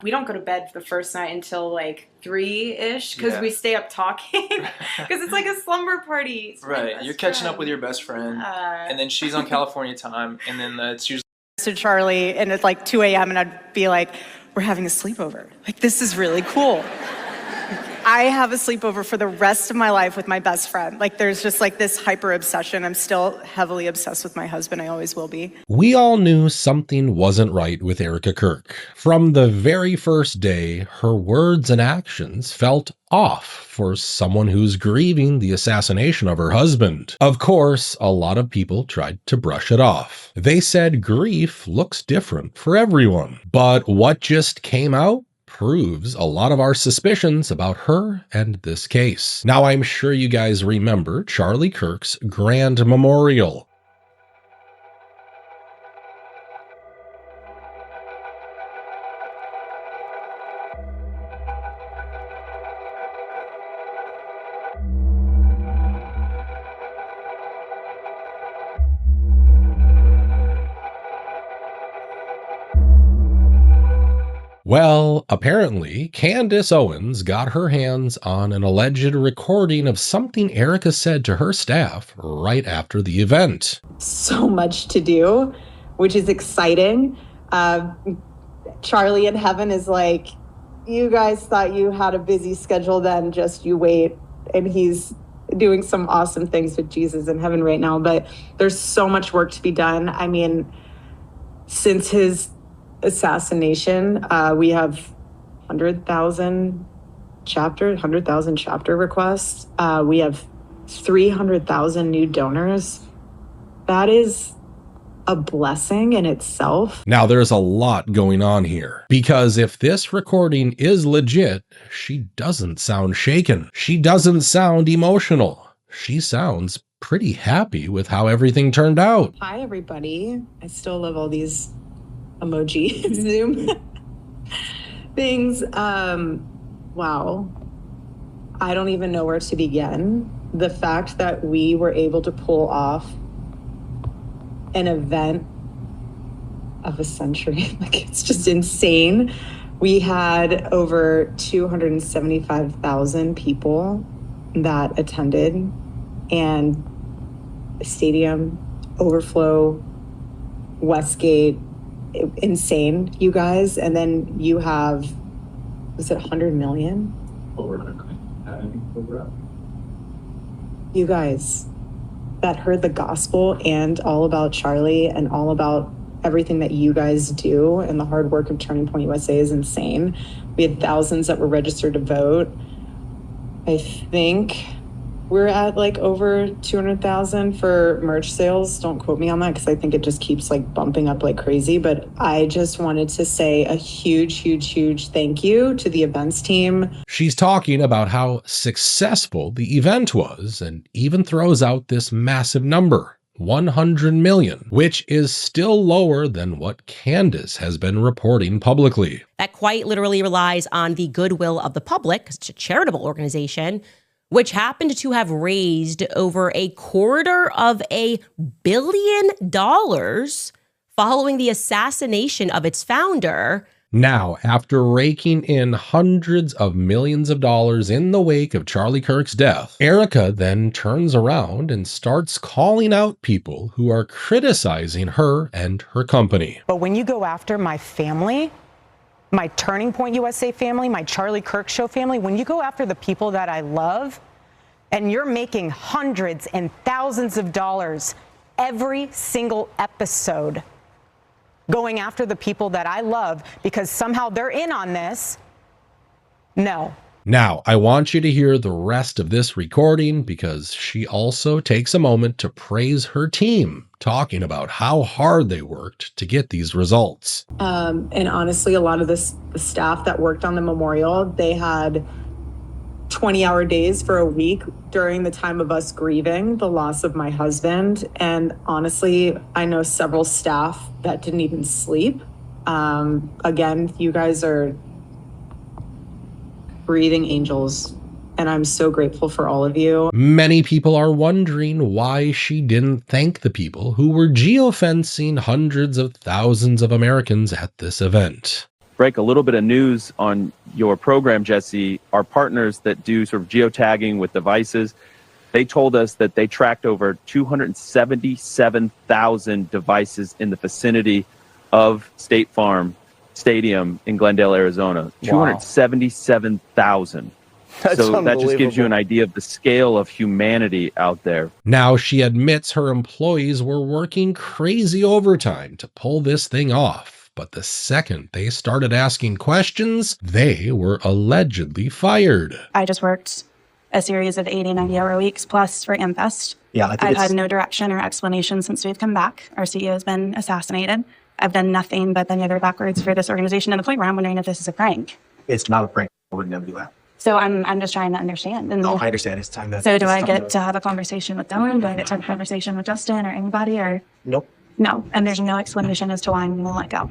We don't go to bed for the first night until like 3-ish because we stay up talking because it's like a slumber party. Right, you're catching up with your best friend, and then she's on California time, and then it's usually to Charlie, and it's like 2 a.m. and I'd be like, "We're having a sleepover. Like this is really cool." I have a sleepover for the rest of my life with my best friend. Like there's just like this hyper obsession. I'm still heavily obsessed with my husband. I always will be. We all knew something wasn't right with Erika Kirk. From the very first day, her words and actions felt off for someone who's grieving the assassination of her husband. Of course, a lot of people tried to brush it off. They said grief looks different for everyone. But what just came out proves a lot of our suspicions about her and this case. Now, I'm sure you guys remember Charlie Kirk's grand memorial. Well, apparently, Candace Owens got her hands on an alleged recording of something Erika said to her staff right after the event. So much to do, which is exciting. Charlie in heaven is like, you guys thought you had a busy schedule then, just you wait. And he's doing some awesome things with Jesus in heaven right now. But there's so much work to be done. I mean, since his assassination, we have 100,000 chapter requests. We have 300,000 new donors. That is a blessing in itself. Now, there's a lot going on here, because if this recording is legit, she doesn't sound shaken. She doesn't sound emotional. She sounds pretty happy with how everything turned out. Hi, everybody. I still love all these emoji Zoom things. Wow. I don't even know where to begin. The fact that we were able to pull off an event of a century, like it's just insane. We had over 275,000 people that attended, and the stadium, overflow, Westgate, insane, you guys. And then you have, was it 100 million? You guys that heard the gospel and all about Charlie and all about everything that you guys do, and the hard work of Turning Point USA is insane. We had thousands that were registered to vote. I think we're at like over 200,000 for merch sales. Don't quote me on that because I think it just keeps like bumping up like crazy. But I just wanted to say a huge thank you to the events team. She's talking about how successful the event was, and even throws out this massive number, 100 million, which is still lower than what Candace has been reporting publicly. That quite literally relies on the goodwill of the public, because it's a charitable organization, which happened to have raised over $250 million following the assassination of its founder. Now, after raking in hundreds of millions of dollars in the wake of Charlie Kirk's death, Erika then turns around and starts calling out people who are criticizing her and her company. But when you go after my family, my Turning Point USA family, my Charlie Kirk Show family, when you go after the people that I love, and you're making hundreds and thousands of dollars every single episode going after the people that I love because somehow they're in on this, no. Now, I want you to hear the rest of this recording, because she also takes a moment to praise her team, talking about how hard they worked to get these results. And honestly, a lot of the staff that worked on the memorial, they had 20-hour days for a week during the time of us grieving the loss of my husband. And honestly, I know several staff that didn't even sleep. Again, you guys are breathing angels, and I'm so grateful for all of you. Many people are wondering why she didn't thank the people who were geofencing hundreds of thousands of Americans at this event. break a little bit of news on your program, Jesse. Our partners that do sort of geotagging with devices, they told us that they tracked over 277,000 devices in the vicinity of State Farm Stadium in Glendale, Arizona. Wow. 277,000. So that just gives you an idea of the scale of humanity out there. Now, she admits her employees were working crazy overtime to pull this thing off. But the second they started asking questions, they were allegedly fired. I just worked a series of 80, 90-hour weeks plus for AmFest. Yeah, I've had no direction or explanation since we've come back. Our CEO has been assassinated. I've done nothing but bend over backwards for this organization to the point where I'm wondering if this is a prank. It's not a prank. I would never do that. So I'm just trying to understand. And No, I understand. It's time to... so do I get to have a conversation with Dylan? Do I get to have a conversation with Justin or anybody? Or Nope. no? And there's no explanation as to why I'm going to let go.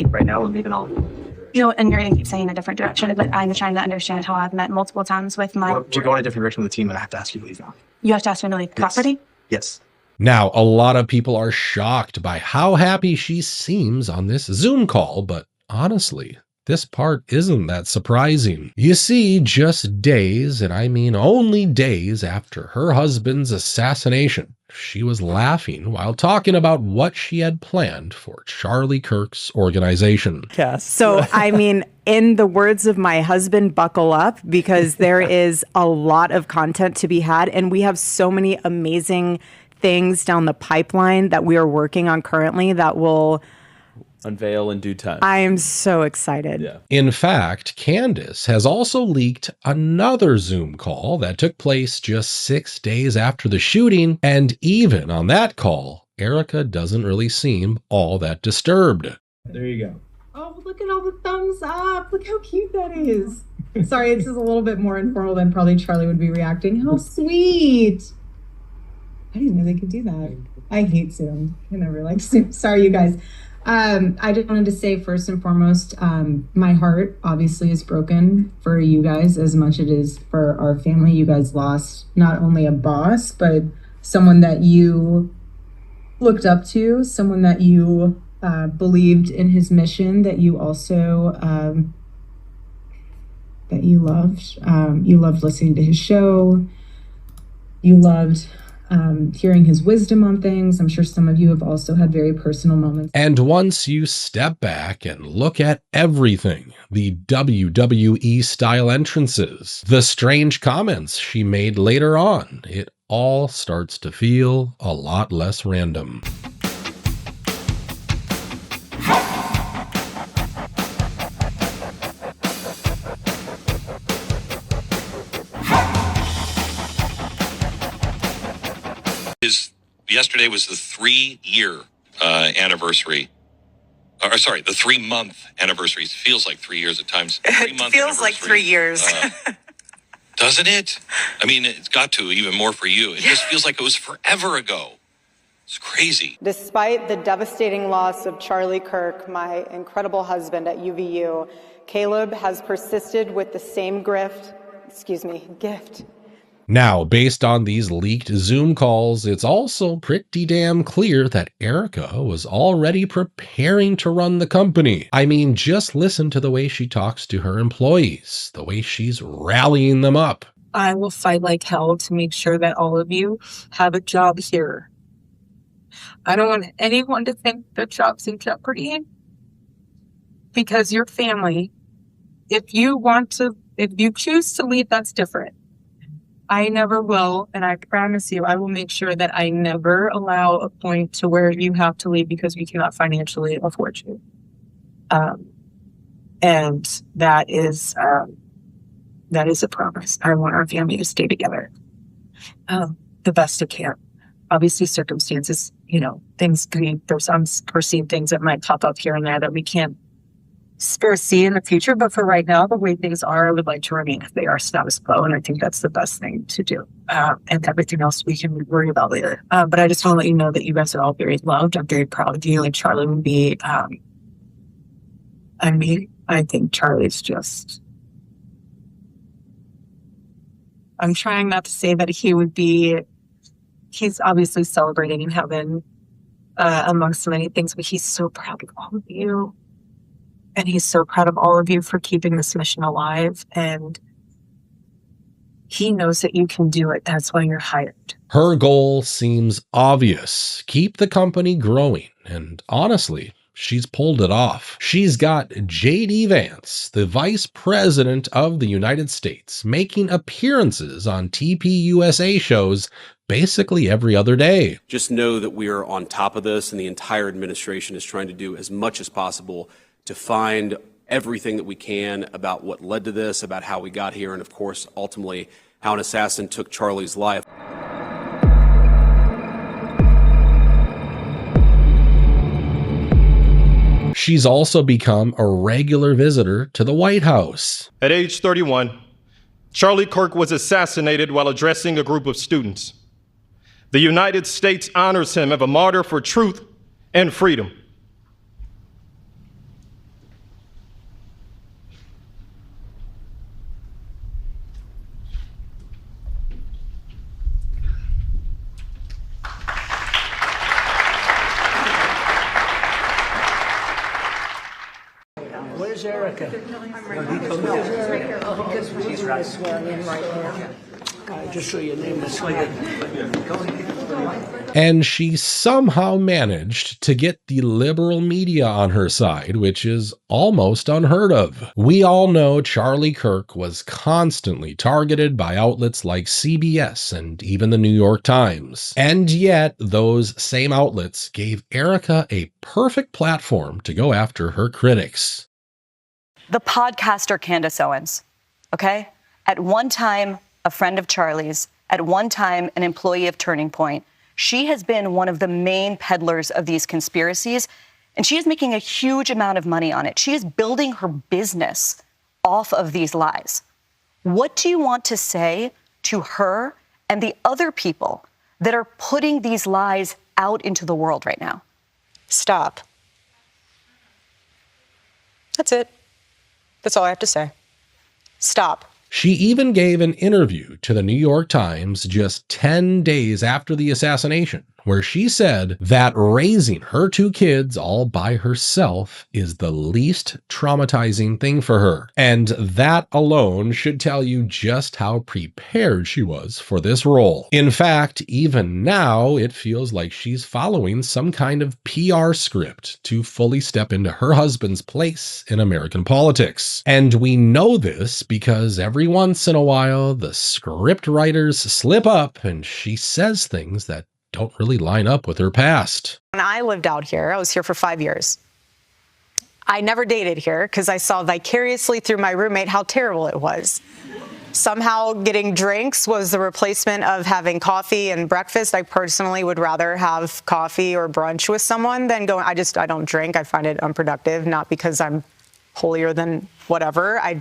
Right now, we'll leave it all. And you're going to keep saying a different direction. But I'm trying to understand how I've met multiple times with my... Well, you're going a different direction with the team, and I have to ask you to leave now. You have to ask me to leave property? Yes. Now, a lot of people are shocked by how happy she seems on this Zoom call, but honestly, this part isn't that surprising. You see, just days, and I mean only days after her husband's assassination, she was laughing while talking about what she had planned for Charlie Kirk's organization. So, I mean, in the words of my husband, buckle up, because there is a lot of content to be had, and we have so many amazing things down the pipeline that we are working on currently that will unveil in due time. I am so excited. Yeah. In fact, Candace has also leaked another Zoom call that took place just 6 days after the shooting, and even on that call, Erika doesn't really seem all that disturbed. There you go. Oh, look at all the thumbs up. Look how cute that is. Sorry, this is a little bit more informal than probably Charlie would be reacting. How sweet. I didn't know they could do that. I hate Zoom. I never liked Zoom. Sorry, you guys. I just wanted to say first and foremost, my heart obviously is broken for you guys as much as it is for our family. You guys lost not only a boss, but someone that you looked up to, someone that you believed in his mission, that you also that you loved. You loved listening to his show. You loved hearing his wisdom on things. I'm sure some of you have also had very personal moments. And once you step back and look at everything, the WWE style entrances, the strange comments she made later on, it all starts to feel a lot less random. Yesterday was the 3-year anniversary. Or sorry, the 3-month anniversary. It feels like 3 years at times. It feels like 3 years. Doesn't it? I mean, it's got to, even more for you. It just feels like it was forever ago. It's crazy. Despite the devastating loss of Charlie Kirk, my incredible husband at UVU, Caleb has persisted with the same gift. Now, based on these leaked Zoom calls, it's also pretty damn clear that Erika was already preparing to run the company. I mean, just listen to the way she talks to her employees, the way she's rallying them up. I will fight like hell to make sure that all of you have a job here. I don't want anyone to think their job's in jeopardy, because your family, if you choose to leave, that's different. I never will, and I promise you, I will make sure that I never allow a point to where you have to leave because we cannot financially afford you. And that is a promise. I want our family to stay together the best it can. Obviously, circumstances, there's unforeseen things that might pop up here and there that we can't foresee in the future, but for right now, the way things are, I would like to remain if they are status quo, and I think that's the best thing to do. And everything else we can worry about later. But I just want to let you know that you guys are all very loved. I'm very proud of you, and Charlie would be. I think Charlie's just. I'm trying not to say that he would be. He's obviously celebrating in heaven, amongst many things, but he's so proud of all of you. And he's so proud of all of you for keeping this mission alive. And he knows that you can do it. That's why you're hired. Her goal seems obvious. Keep the company growing. And honestly, she's pulled it off. She's got J.D. Vance, the Vice President of the United States, making appearances on TPUSA shows basically every other day. Just know that we are on top of this, and the entire administration is trying to do as much as possible to find everything that we can about what led to this, about how we got here, and of course, ultimately, how an assassin took Charlie's life. She's also become a regular visitor to the White House. At age 31, Charlie Kirk was assassinated while addressing a group of students. The United States honors him as a martyr for truth and freedom. Where's Erika? She's right. Swearing in right now. Just so your name is And she somehow managed to get the liberal media on her side, which is almost unheard of. We all know Charlie Kirk was constantly targeted by outlets like CBS and even the New York Times. And yet, those same outlets gave Erika a perfect platform to go after her critics. The podcaster Candace Owens, okay? At one time, a friend of Charlie's, at one time, an employee of Turning Point. She has been one of the main peddlers of these conspiracies, and she is making a huge amount of money on it. She is building her business off of these lies. What do you want to say to her and the other people that are putting these lies out into the world right now? Stop. That's it. That's all I have to say. Stop. She even gave an interview to the New York Times just 10 days after the assassination, where she said that raising her two kids all by herself is the least traumatizing thing for her. And that alone should tell you just how prepared she was for this role. In fact, even now, it feels like she's following some kind of PR script to fully step into her husband's place in American politics. And we know this because every once in a while, the script writers slip up and she says things that don't really line up with her past. When I lived out here, I was here for 5 years. I never dated here because I saw vicariously through my roommate how terrible it was. Somehow getting drinks was the replacement of having coffee and breakfast. I personally would rather have coffee or brunch with someone than going, I don't drink. I find it unproductive, not because I'm holier than whatever. I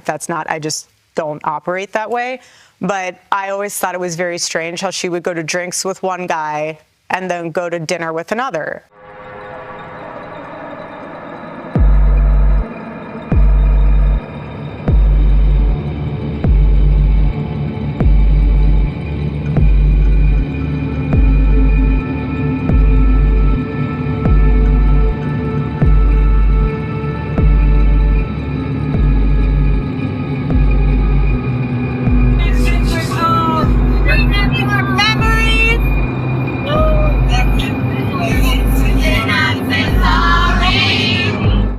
just don't operate that way. But I always thought it was very strange how she would go to drinks with one guy and then go to dinner with another.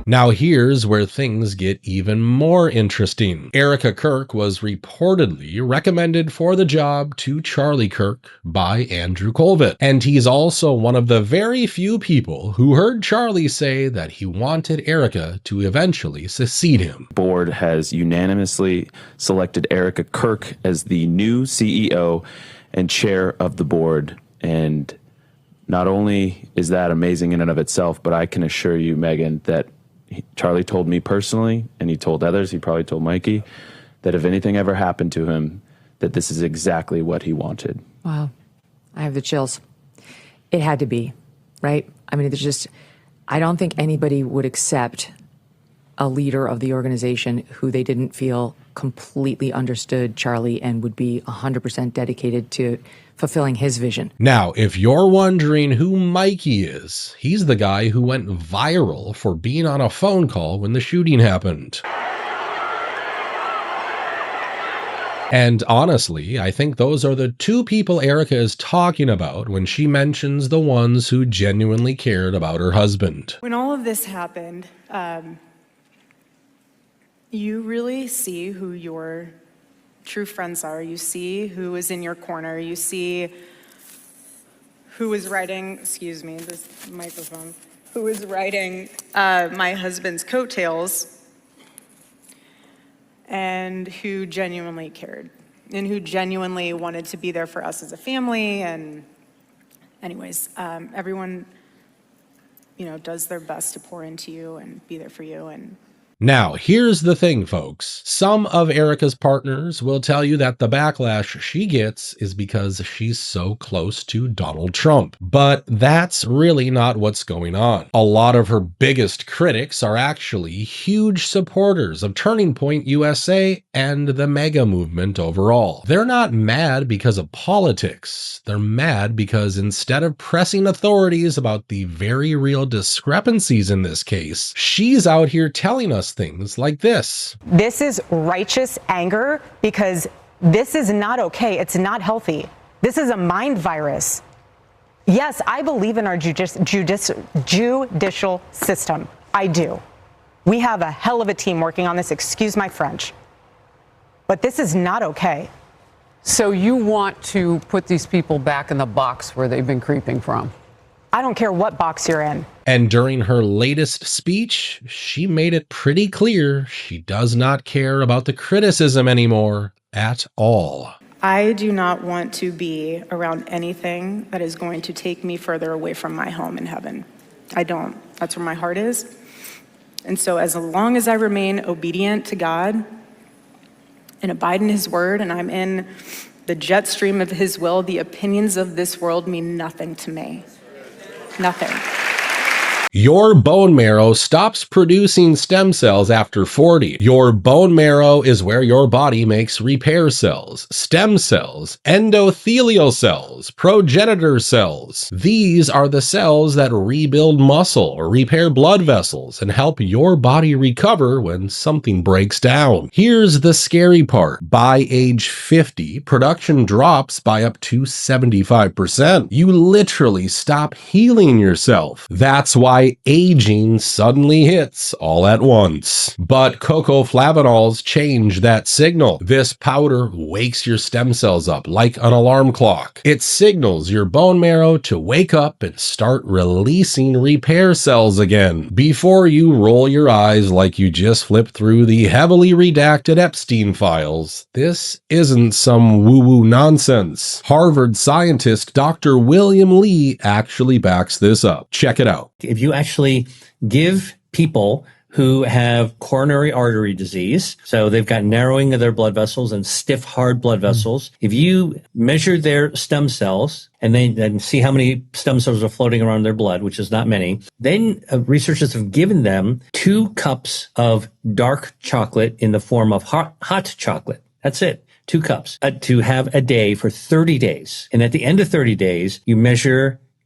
Now here's where things get even more interesting. Erika Kirk was reportedly recommended for the job to Charlie Kirk by Andrew Colvett. And he's also one of the very few people who heard Charlie say that he wanted Erika to eventually succeed him. The board has unanimously selected Erika Kirk as the new CEO and chair of the board. And not only is that amazing in and of itself, but I can assure you, Megan, that Charlie told me personally, and he told others, he probably told Mikey, that if anything ever happened to him, that this is exactly what he wanted. Wow. I have the chills. It had to be, right? I mean, I don't think anybody would accept a leader of the organization who they didn't feel completely understood Charlie and would be 100% dedicated to fulfilling his vision. Now, if you're wondering who Mikey is, he's the guy who went viral for being on a phone call when the shooting happened. And honestly, I think those are the two people Erika is talking about when she mentions the ones who genuinely cared about her husband. When all of this happened, you really see who your true friends are. You see who is in your corner. You see who is riding, excuse me, this microphone, who is riding my husband's coattails and who genuinely cared and who genuinely wanted to be there for us as a family. And anyways, everyone, does their best to pour into you and be there for you. And now, here's the thing, folks. Some of Erika's partners will tell you that the backlash she gets is because she's so close to Donald Trump. But that's really not what's going on. A lot of her biggest critics are actually huge supporters of Turning Point USA and the MAGA movement overall. They're not mad because of politics. They're mad because instead of pressing authorities about the very real discrepancies in this case, she's out here telling us things like this. This is righteous anger because this is not okay. It's not healthy. This is a mind virus. Yes, I believe in our judicial system. I do. We have a hell of a team working on this, excuse my French. But this is not okay. So you want to put these people back in the box where they've been creeping from? I don't care what box you're in. And during her latest speech, she made it pretty clear she does not care about the criticism anymore at all. I do not want to be around anything that is going to take me further away from my home in heaven. I don't. That's where my heart is. And so as long as I remain obedient to God and abide in his word, and I'm in the jet stream of his will, the opinions of this world mean nothing to me. Nothing. Your bone marrow stops producing stem cells after 40. Your bone marrow is where your body makes repair cells, stem cells, endothelial cells, progenitor cells. These are the cells that rebuild muscle or repair blood vessels and help your body recover when something breaks down. Here's the scary part. By age 50, production drops by up to 75%. You literally stop healing yourself. That's why aging suddenly hits all at once. But cocoa flavanols change that signal. This powder wakes your stem cells up like an alarm clock. It signals your bone marrow to wake up and start releasing repair cells again. Before you roll your eyes like you just flipped through the heavily redacted Epstein files, this isn't some woo-woo nonsense. Harvard scientist Dr. William Lee actually backs this up. Check it out. If you actually give people who have coronary artery disease, so they've got narrowing of their blood vessels and stiff, hard blood vessels, if you measure their stem cells and then see how many stem cells are floating around their blood, which is not many, then researchers have given them 2 cups of dark chocolate in the form of hot chocolate. That's it. 2 cups to have a day for 30 days. And at the end of 30 days, you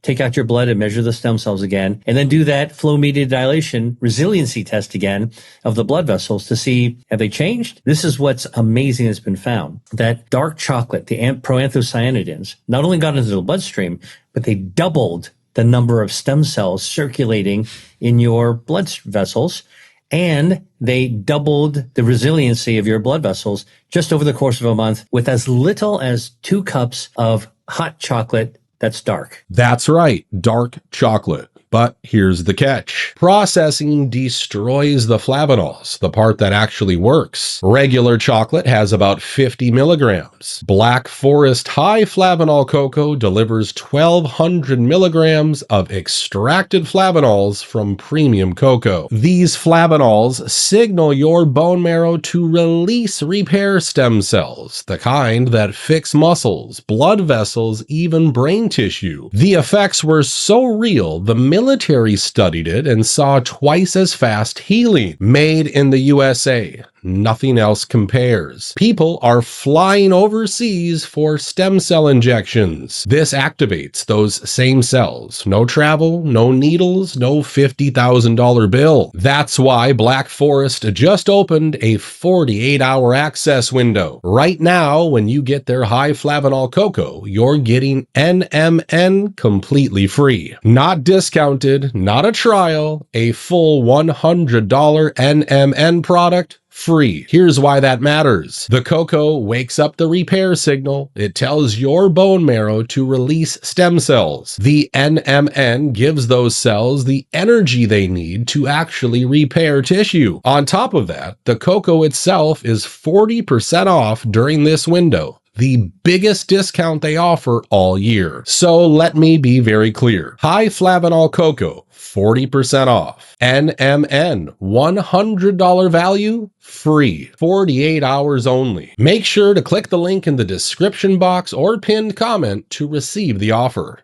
take out your blood and measure the stem cells again, and then do that flow-mediated dilation resiliency test again of the blood vessels to see, have they changed? This is what's amazing that's been found. That dark chocolate, the proanthocyanidins, not only got into the bloodstream, but they doubled the number of stem cells circulating in your blood vessels, and they doubled the resiliency of your blood vessels just over the course of a month with as little as 2 cups of hot chocolate that's dark. That's right, dark chocolate. But here's the catch. Processing destroys the flavanols, the part that actually works. Regular chocolate has about 50 milligrams. Black Forest high flavanol cocoa delivers 1,200 milligrams of extracted flavanols from premium cocoa. These flavanols signal your bone marrow to release repair stem cells, the kind that fix muscles, blood vessels, even brain tissue. The effects were so real, the military studied it and saw twice as fast healing. Made in the USA. Nothing else compares. People are flying overseas for stem cell injections. This activates those same cells. No travel, no needles, no $50,000 bill. That's why Black Forest just opened a 48-hour access window. Right now, when you get their high flavanol cocoa, you're getting NMN completely free. Not discounted, not a trial, a full $100 NMN product free. Here's why that matters. The cocoa wakes up the repair signal. It tells your bone marrow to release stem cells. The NMN gives those cells the energy they need to actually repair tissue. On top of that, the cocoa itself is 40% off during this window. The biggest discount they offer all year. So let me be very clear. High flavanol cocoa, 40% off. NMN, $100 value, free. 48 hours only. Make sure to click the link in the description box or pinned comment to receive the offer.